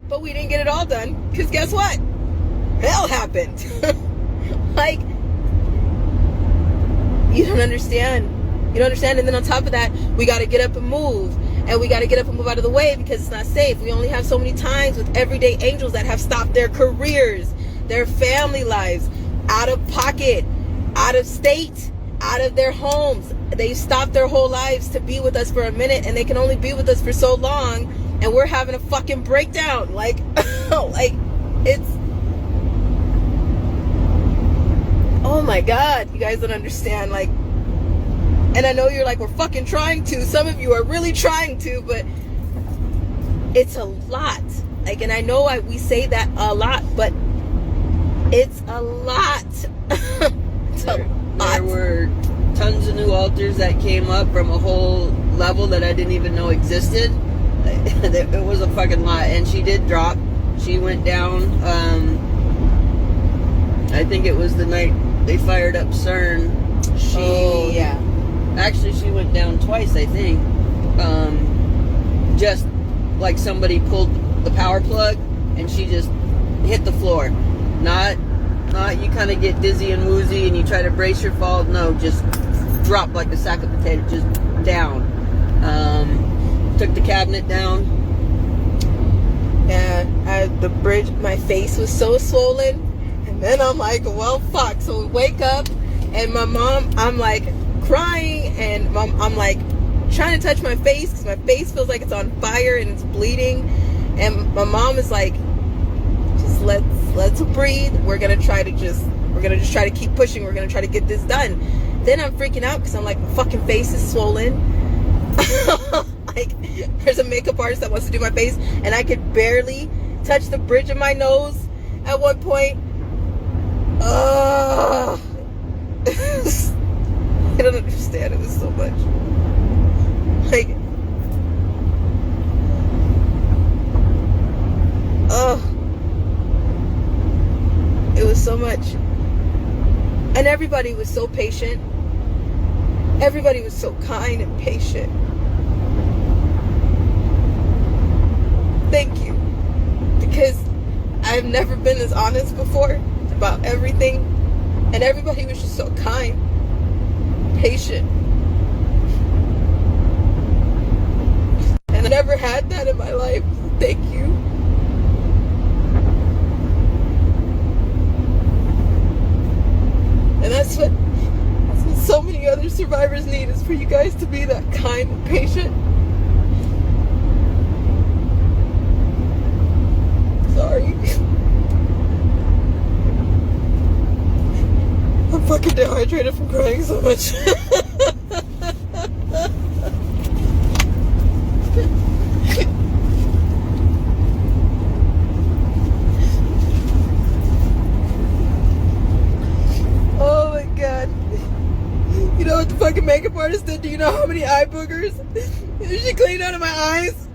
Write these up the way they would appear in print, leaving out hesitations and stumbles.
but we didn't get it all done, because guess what? Hell happened. Like, you don't understand. You don't understand. And then on top of that, we got to get up and move. And we got to get up and move out of the way because it's not safe. We only have so many times with everyday angels that have stopped their careers, their family lives, out of pocket, out of state, out of their homes. They stopped their whole lives to be with us for a minute, and they can only be with us for so long, and we're having a fucking breakdown. Like, like, it's, oh my God, you guys don't understand. Like, and I know you're like, we're fucking trying to. Some of you are really trying to, but it's a lot. Like, and I know we say that a lot, but it's a lot. It's a lot. There were tons of new altars that came up from a whole level that I didn't even know existed. It was a fucking lot. And she did drop. She went down. I think it was the night they fired up CERN. Yeah. Actually, she went down twice, I think. Just like somebody pulled the power plug and she just hit the floor. Not you kind of get dizzy and woozy and you try to brace your fall. No, just drop like a sack of potatoes, just down. Took the cabinet down. Yeah, the bridge, my face was so swollen. And then I'm like, well, fuck. So we wake up and my mom, I'm like, crying, and I'm like trying to touch my face because my face feels like it's on fire and it's bleeding, and my mom is like, just let's breathe. We're gonna just try to keep pushing. We're gonna try to get this done. Then I'm freaking out because I'm like, my fucking face is swollen. Like, there's a makeup artist that wants to do my face, and I could barely touch the bridge of my nose at one point. I don't understand. It was so much. Like, it was so much. And everybody was so patient. Everybody was so kind and patient. Thank you. Because I've never been as honest before about everything. And everybody was just so kind. Patient. And I never had that in my life. Thank you. And that's what so many other survivors need, is for you guys to be that kind and patient. Sorry. I'm fucking dehydrated from crying so much. Oh my God. You know what the fucking makeup artist did? Do you know how many eye boogers she cleaned out of my eyes?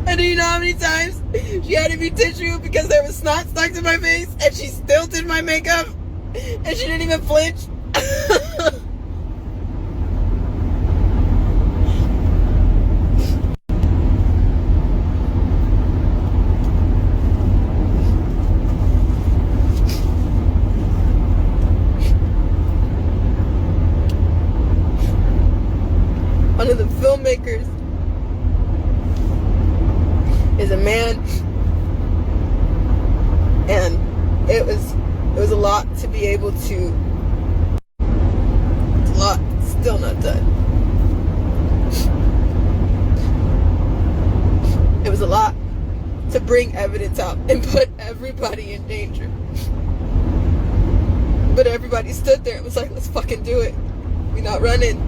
And do you know how many times she had to be tissue because there was snot stuck to my face, and she still did my makeup and she didn't even flinch? One of the filmmakers is a man, and it was a lot to be able to. It's a lot, still not done. It was a lot to bring evidence out and put everybody in danger. But everybody stood there and was like, let's fucking do it. We're not running.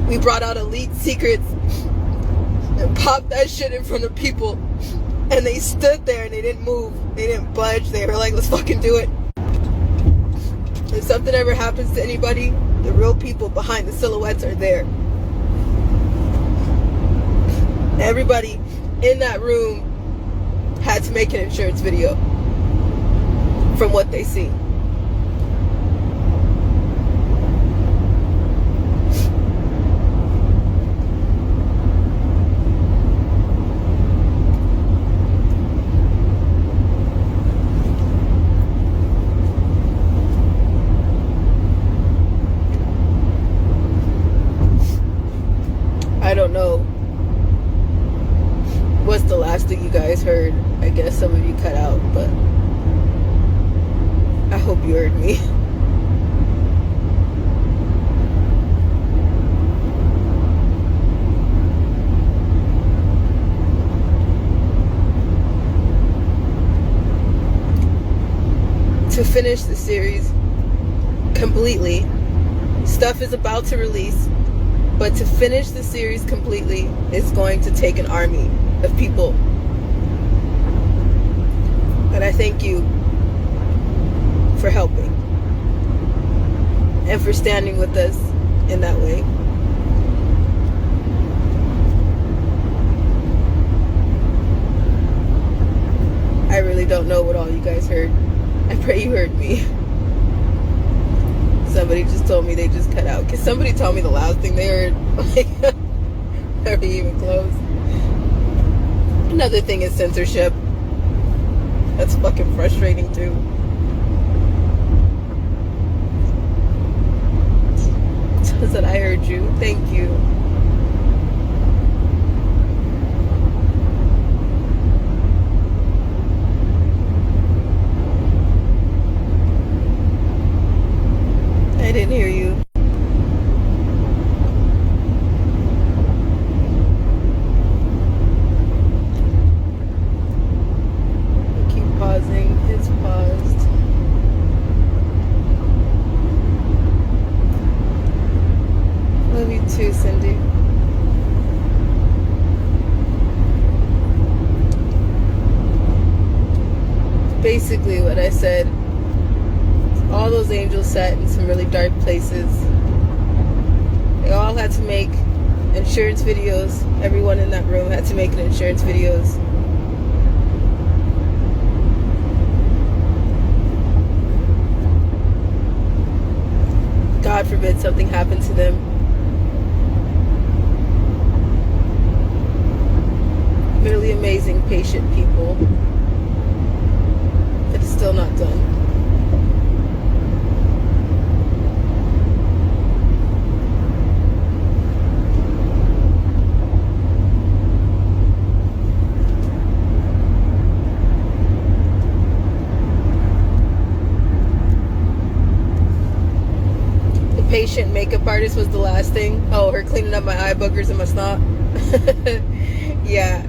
We brought out elite secrets and popped that shit in front of people, and they stood there and they didn't move, they didn't budge. They were like, let's fucking do it. If something ever happens to anybody, the real people behind the silhouettes are there. Everybody in that room had to make an insurance video from what they see. that's the last thing you guys heard. I guess some of you cut out, but I hope you heard me. To finish the series completely, stuff is about to release, but to finish the series completely is going to take an army of people. And I thank you for helping and for standing with us in that way. I really don't know what all you guys heard. I pray you heard me. Somebody just told me they just cut out. Can somebody tell me the last thing they heard? Like, are we even close? Another thing is censorship. That's fucking frustrating too. So that I heard you. Thank you. I didn't hear you. Keep pausing. It's paused. Love you too, Cindy. Basically what I said. All those angels sat in some really dark places. They all had to make insurance videos. Everyone in that room had to make insurance videos. God forbid something happened to them. Really amazing, patient people. But it's still not done. Patient makeup artist was the last thing. Oh, her cleaning up my eye boogers and my snot. Yeah.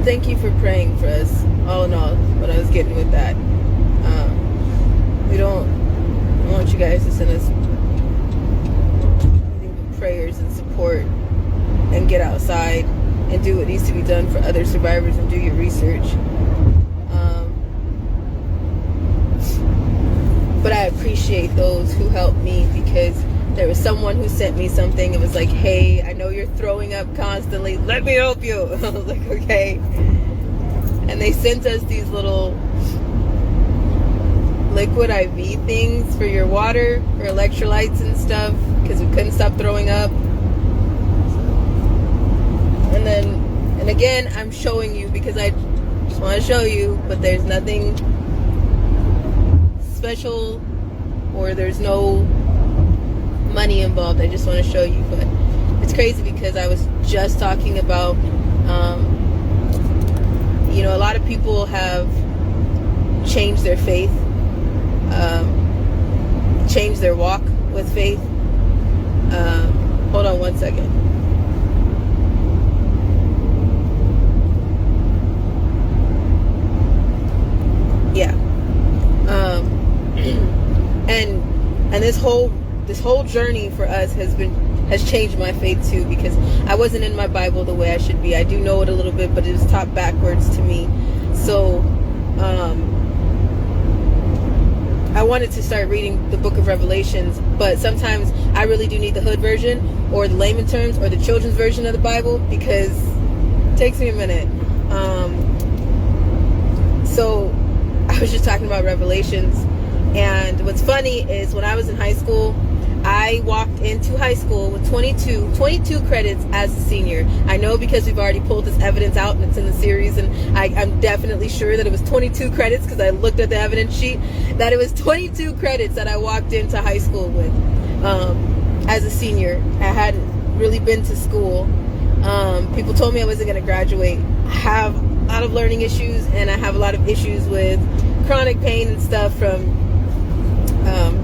thank you for praying for us. All in all, what I was getting with that. I want you guys to send us prayers and support and get outside and do what needs to be done for other survivors and do your research. But I appreciate those who helped me, because there was someone who sent me something. It was like, hey, I know you're throwing up constantly. Let me help you. I was like, okay. And they sent us these little liquid IV things for your water, for electrolytes and stuff, because we couldn't stop throwing up. And again, I'm showing you because I just want to show you, but there's nothing special or there's no money involved. I just want to show you. But it's crazy because I was just talking about a lot of people have changed their faith, changed their walk with faith. Hold on one second. Yeah. And this whole journey for us has changed my faith too, because I wasn't in my Bible the way I should be. I do know it a little bit, but it was taught backwards to me. So I wanted to start reading the book of Revelations, but sometimes I really do need the hood version or the layman terms or the children's version of the Bible, because it takes me a minute. So I was just talking about Revelations, and what's funny is when I was in high school, I walked into high school with 22 credits as a senior. I know because we've already pulled this evidence out and it's in the series, and I'm definitely sure that it was 22 credits because I looked at the evidence sheet, that it was 22 credits that I walked into high school with as a senior. I hadn't really been to school. People told me I wasn't going to graduate. I have a lot of learning issues, and I have a lot of issues with chronic pain and stuff from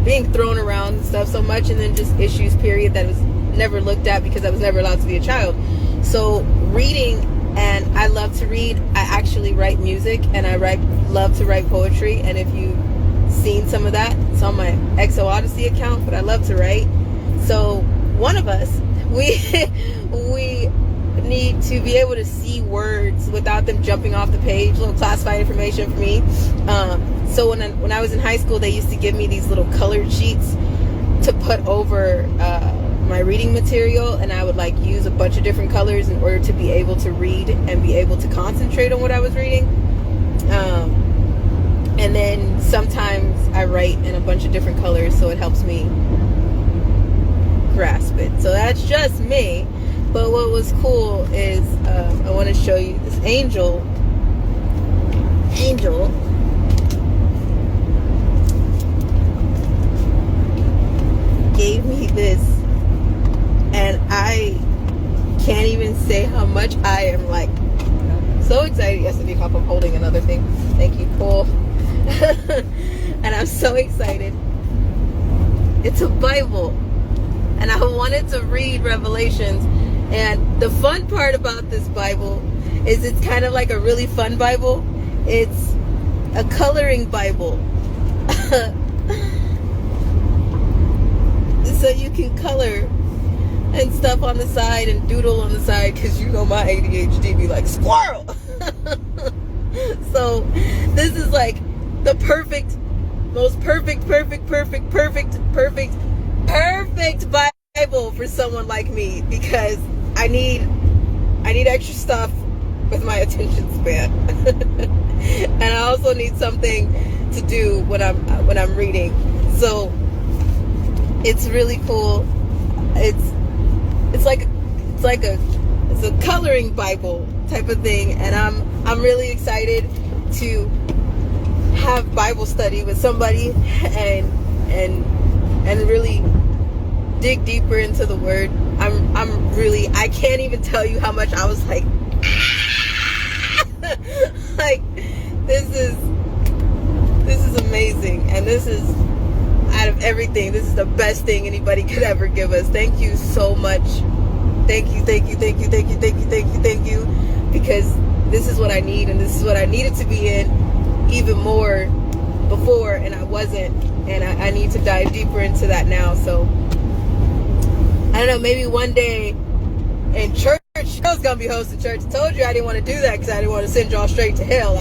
being thrown around and stuff so much, and then just issues period that was never looked at because I was never allowed to be a child. So reading, and I love to read. I actually write music, and I love to write poetry, and if you've seen some of that, it's on my XO Odyssey account, but I love to write. So one of us, we need to be able to see words without them jumping off the page, little classified information for me. So when I was in high school, they used to give me these little colored sheets to put over my reading material, and I would use a bunch of different colors in order to be able to read and be able to concentrate on what I was reading. And then sometimes I write in a bunch of different colors, so it helps me grasp it. So that's just me. But what was cool is I want to show you this angel gave me this, and I can't even say how much I am so excited. Yes, I I'm holding another thing. Thank you, Paul. And I'm so excited. It's a Bible, and I wanted to read Revelations. And the fun part about this Bible is it's kind of like a really fun Bible. It's a coloring Bible. So you can color and stuff on the side and doodle on the side, because my ADHD be like, squirrel. So this is the most perfect Bible for someone like me, because I need extra stuff with my attention span. And I also need something to do when I'm reading. So it's really cool. It's a coloring Bible type of thing, and I'm really excited to have Bible study with somebody and really dig deeper into the word. I can't even tell you how much I was this is amazing, and this is, out of everything, this is the best thing anybody could ever give us. Thank you so much. Thank you, because this is what I need, and this is what I needed to be in even more before, and I wasn't, and I need to dive deeper into that now. So I don't know, maybe one day in church I was gonna be hosting church. I told you I didn't want to do that because I didn't want to send y'all straight to hell.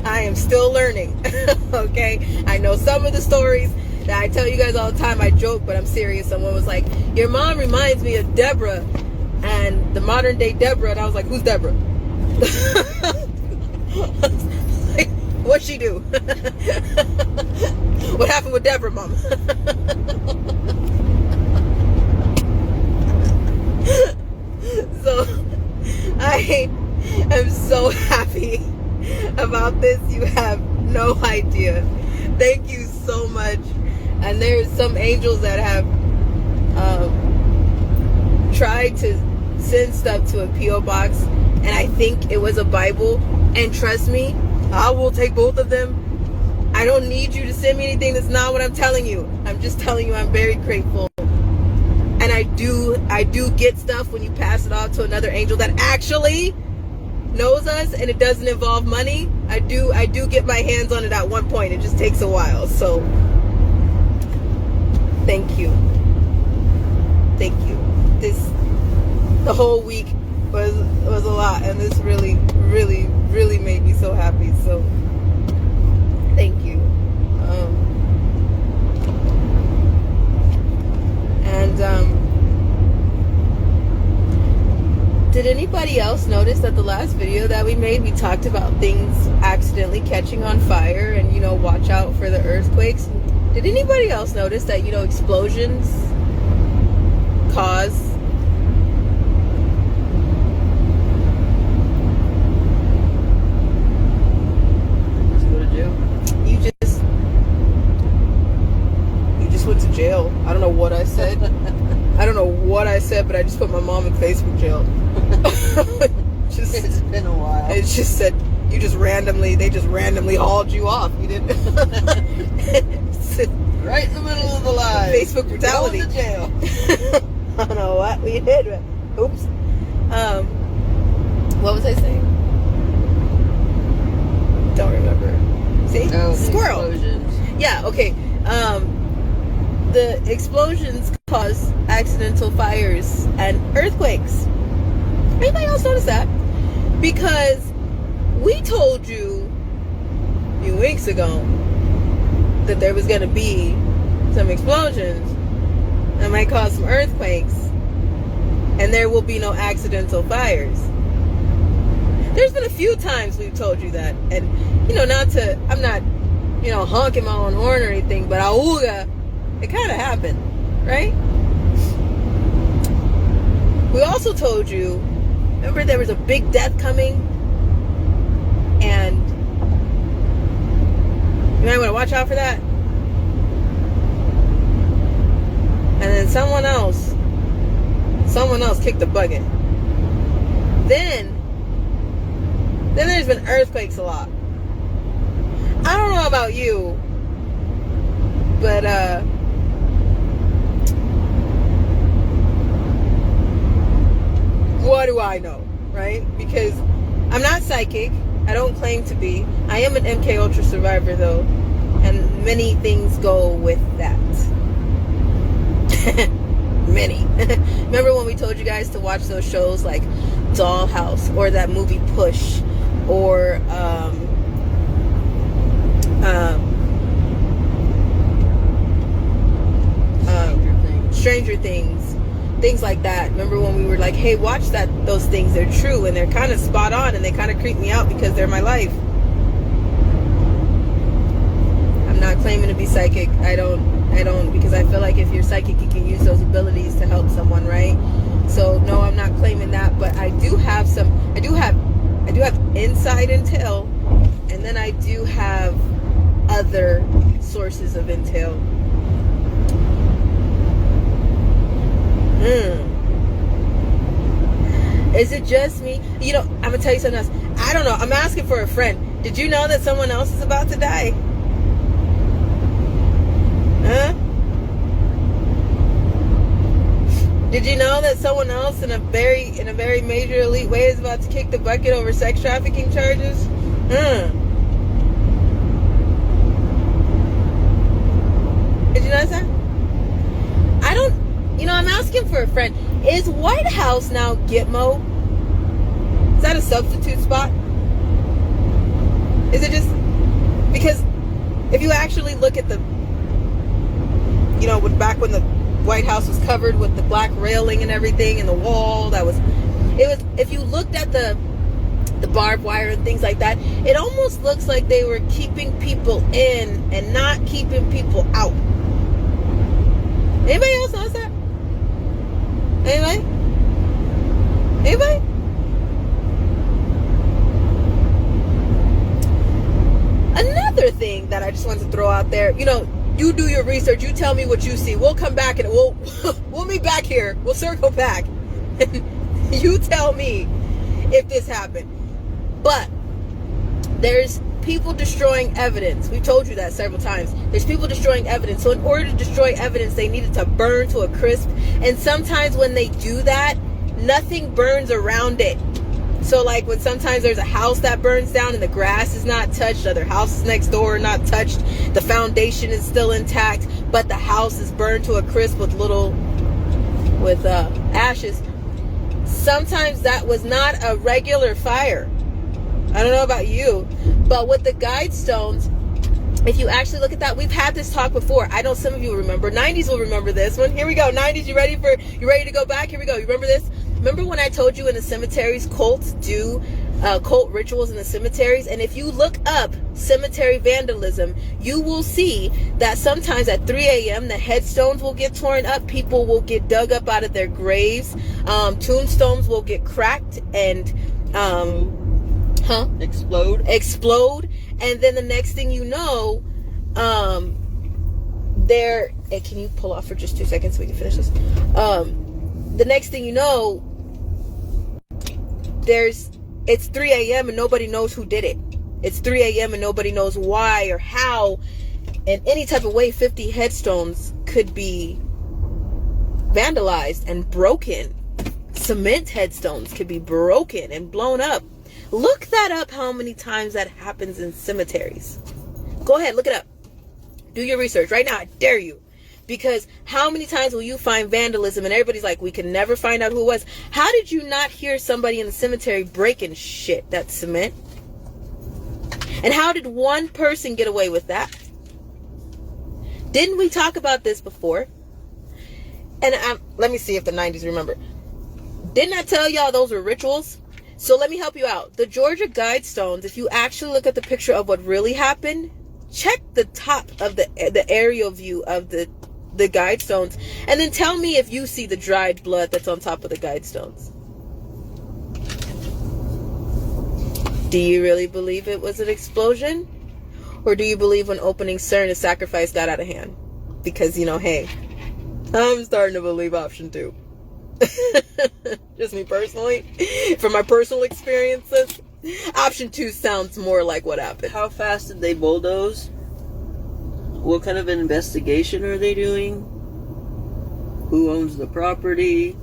I am still learning. Okay, I know some of the stories that I tell you guys all the time. I joke, but I'm serious. Someone was like, "Your mom reminds me of Deborah," and the modern day Deborah, and I was like, "Who's Deborah?" Like, what'd she do? What happened with Deborah, Mom? So I am so happy about this. You have no idea. Thank you so much. And there's some angels that have tried to send stuff to a P.O. box, and I think it was a Bible. And trust me, I will take both of them. I don't need you to send me anything that's not what I'm telling you. I'm just telling you I'm very grateful. And I do get stuff when you pass it off to another angel that actually knows us and it doesn't involve money. I do get my hands on it at one point. It just takes a while. So thank you. The whole week was a lot, and this really made me so happy. So thank you. Did anybody else notice that the last video that we made, we talked about things accidentally catching on fire and, watch out for the earthquakes? Did anybody else notice that, explosions cause went to jail? I don't know what I said. But I just put my mom in Facebook jail. It's been a while. It just said they just randomly hauled you off. You didn't. Right in the middle of the line. Facebook brutality. Going to jail. I don't know what we did. Oops. What was I saying? Don't remember. See? Oh, Squirrel. Explosions. Yeah. Okay. The explosions cause accidental fires and earthquakes. Anybody else notice that? Because we told you a few weeks ago that there was going to be some explosions that might cause some earthquakes, and there will be no accidental fires. There's been a few times we've told you that, and I'm not honking my own horn or anything, but auga, it kind of happened, right? We also told you, remember there was a big death coming, and you might want to watch out for that. And then someone else kicked the bucket. Then there's been earthquakes a lot. I don't know about you, but what do I know, right? Because I'm not psychic. I don't claim to be. I am an MK Ultra survivor, though, and many things go with that. Many. Remember when we told you guys to watch those shows like Dollhouse or that movie Push or Stranger Things, things like that. Remember when we were like, hey, watch those things, they're true and they're kind of spot on and they kind of creep me out because they're my life. I'm not claiming to be psychic. I don't, because I feel like if you're psychic, you can use those abilities to help someone, right? So no, I'm not claiming that, but I do have inside intel, and then I do have other sources of intel. Is it just me? I'm gonna tell you something else. I don't know. I'm asking for a friend. Did you know that someone else is about to die? Huh? Did you know that someone else in a very major elite way is about to kick the bucket over sex trafficking charges? Did you notice that? I'm asking for a friend. Is White House now Gitmo? Is that a substitute spot? Is it just because if you actually look at the, you know, back when the White House was covered with the black railing and everything and the wall, if you looked at the barbed wire and things like that, it almost looks like they were keeping people in and not keeping people out. Anybody else notice that? Anybody? Anybody? Another thing that I just wanted to throw out there, you know, you do your research, you tell me what you see. We'll come back and we'll meet back here. We'll circle back. You tell me if this happened. But there's people destroying evidence. We've told you that several times. There's people destroying evidence. So in order to destroy evidence, they need it to burn to a crisp. And sometimes when they do that, nothing burns around it. So like when sometimes there's a house that burns down and the grass is not touched, other houses next door are not touched, the foundation is still intact, but the house is burned to a crisp with ashes. Sometimes that was not a regular fire. I don't know about you, but with the guidestones, if you actually look at that, we've had this talk before. I know some of you remember. 90s will remember this one. Here we go. 90s, you ready to go back? Here we go. You remember this? Remember when I told you in the cemeteries, cults do cult rituals in the cemeteries? And if you look up cemetery vandalism, you will see that sometimes at 3 a.m. the headstones will get torn up. People will get dug up out of their graves. Tombstones will get cracked and explode. And then the next thing you know, hey, can you pull off for just 2 seconds so we can finish this? The next thing you know, it's 3 a.m. and nobody knows who did it. It's 3 a.m. and nobody knows why or how. In any type of way, 50 headstones could be vandalized and broken. Cement headstones could be broken and blown up. Look that up, how many times that happens in cemeteries. Go ahead, look it up. Do your research right now. I dare you. Because how many times will you find vandalism and everybody's like, we can never find out who it was. How did you not hear somebody in the cemetery breaking shit, that's cement? And how did one person get away with that? Didn't we talk about this before? And let me see if the 90s remember. Didn't I tell y'all those were rituals? So let me help you out. The Georgia Guidestones, if you actually look at the picture of what really happened, check the top of the aerial view of the Guidestones, and then tell me if you see the dried blood that's on top of the Guidestones. Do you really believe it was an explosion? Or do you believe when opening CERN a sacrifice got out of hand? Because, you know, hey, I'm starting to believe option 2. Just me personally. From my personal experiences, option 2 sounds more like what happened. How fast did they bulldoze? What kind of an investigation are they doing? Who owns the property?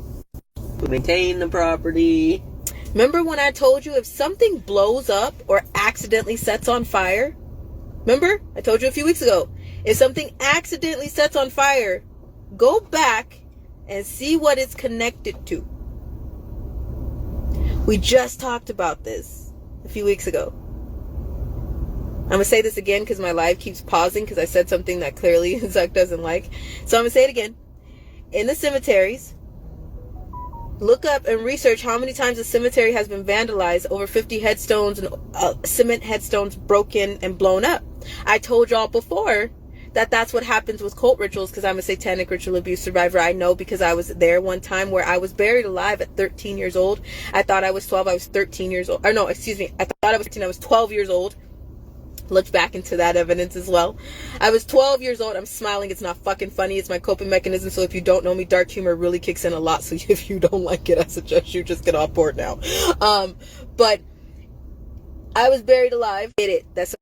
Who maintains the property? Remember when I told you if something blows up or accidentally sets on fire? Remember? I told you a few weeks ago. If something accidentally sets on fire, go back and see what it's connected to. We just talked about this a few weeks ago. I'm going to say this again because my live keeps pausing because I said something that clearly Zuck doesn't like. So I'm going to say it again. In the cemeteries, look up and research how many times a cemetery has been vandalized, over 50 headstones and cement headstones broken and blown up. I told y'all before that that's what happens with cult rituals because I'm a satanic ritual abuse survivor. I know because I was there one time where I was buried alive at 13 years old. I thought I was 12. I was 13 years old. Or no, excuse me. I thought I was 13. I was 12 years old. Looked back into that evidence as well. I was 12 years old. I'm smiling. It's not fucking funny. It's my coping mechanism. So if you don't know me, dark humor really kicks in a lot. So if you don't like it, I suggest you just get off board now. But I was buried alive. Did it. That's